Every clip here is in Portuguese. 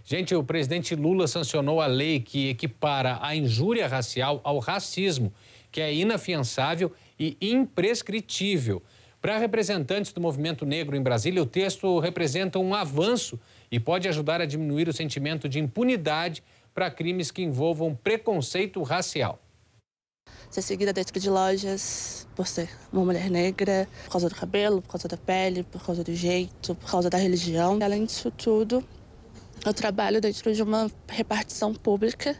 Gente, o presidente Lula sancionou a lei que equipara a injúria racial ao racismo, que é inafiançável e imprescritível. Para representantes do movimento negro em Brasília, o texto representa um avanço e pode ajudar a diminuir o sentimento de impunidade para crimes que envolvam preconceito racial. Ser seguida dentro de lojas por ser uma mulher negra, por causa do cabelo, por causa da pele, por causa do jeito, por causa da religião. Além disso tudo, eu trabalho dentro de uma repartição pública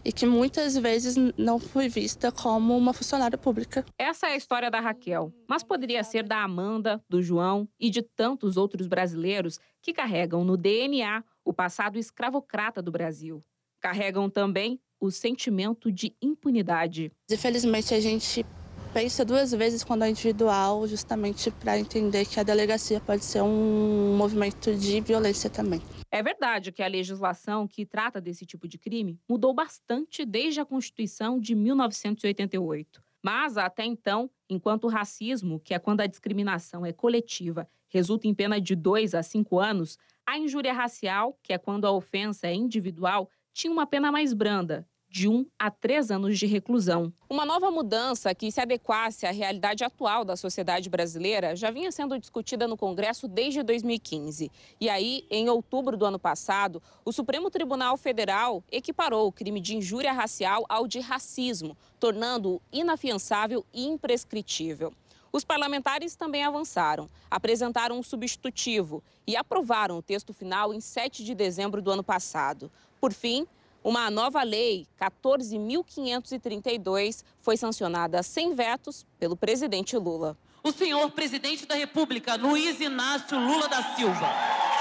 e que muitas vezes não fui vista como uma funcionária pública. Essa é a história da Raquel, mas poderia ser da Amanda, do João e de tantos outros brasileiros que carregam no DNA o passado escravocrata do Brasil. Carregam também o sentimento de impunidade. Infelizmente, a gente pensa duas vezes quando é individual, justamente para entender que a delegacia pode ser um movimento de violência também. É verdade que a legislação que trata desse tipo de crime mudou bastante desde a Constituição de 1988. Mas, até então, enquanto o racismo, que é quando a discriminação é coletiva, resulta em pena de 2 a 5 anos, a injúria racial, que é quando a ofensa é individual, tinha uma pena mais branda, de 1 a 3 anos de reclusão. Uma nova mudança que se adequasse à realidade atual da sociedade brasileira já vinha sendo discutida no Congresso desde 2015. E aí, em outubro do ano passado, o Supremo Tribunal Federal equiparou o crime de injúria racial ao de racismo, tornando-o inafiançável e imprescritível. Os parlamentares também avançaram, apresentaram um substitutivo e aprovaram o texto final em 7 de dezembro do ano passado. Por fim, uma nova lei, 14.532, foi sancionada sem vetos pelo presidente Lula. O senhor presidente da República, Luiz Inácio Lula da Silva,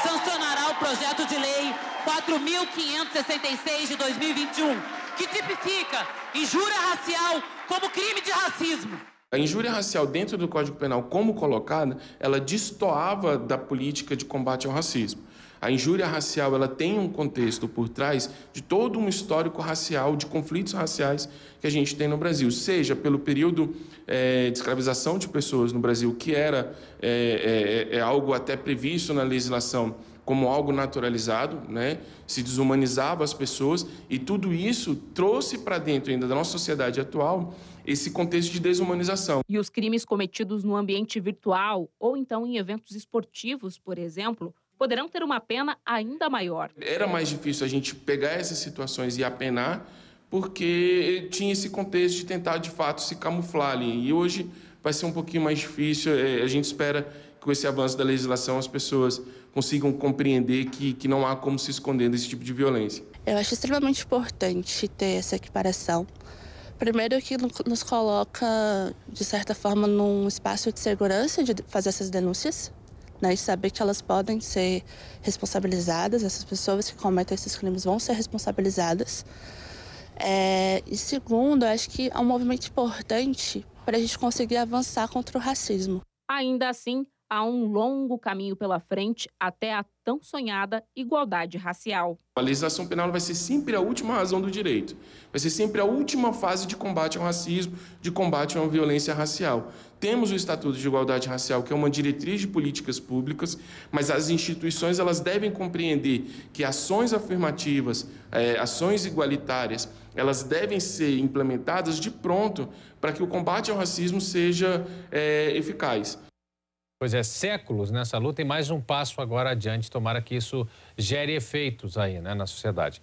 sancionará o projeto de lei 4.566 de 2021, que tipifica injúria racial como crime de racismo. A injúria racial dentro do Código Penal, como colocada, ela destoava da política de combate ao racismo. A injúria racial ela tem um contexto por trás de todo um histórico racial, de conflitos raciais que a gente tem no Brasil, seja pelo período de escravização de pessoas no Brasil, que era algo até previsto na legislação como algo naturalizado, né? Se desumanizava as pessoas, e tudo isso trouxe para dentro ainda da nossa sociedade atual esse contexto de desumanização. E os crimes cometidos no ambiente virtual ou então em eventos esportivos, por exemplo, poderão ter uma pena ainda maior. Era mais difícil a gente pegar essas situações e apenar, porque tinha esse contexto de tentar, de fato, se camuflar ali. E hoje vai ser um pouquinho mais difícil. A gente espera que com esse avanço da legislação as pessoas consigam compreender que não há como se esconder desse tipo de violência. Eu acho extremamente importante ter essa equiparação. Primeiro que nos coloca, de certa forma, num espaço de segurança de fazer essas denúncias, né, e saber que elas podem ser responsabilizadas, essas pessoas que cometem esses crimes vão ser responsabilizadas. E segundo, acho que é um movimento importante para a gente conseguir avançar contra o racismo. Ainda assim, há um longo caminho pela frente até a tão sonhada igualdade racial. A legislação penal vai ser sempre a última razão do direito. Vai ser sempre a última fase de combate ao racismo, de combate à violência racial. Temos o Estatuto de Igualdade Racial, que é uma diretriz de políticas públicas, mas as instituições elas devem compreender que ações afirmativas, ações igualitárias, elas devem ser implementadas de pronto para que o combate ao racismo seja eficaz. Pois é, séculos nessa luta e mais um passo agora adiante. Tomara que isso gere efeitos aí, né, na sociedade.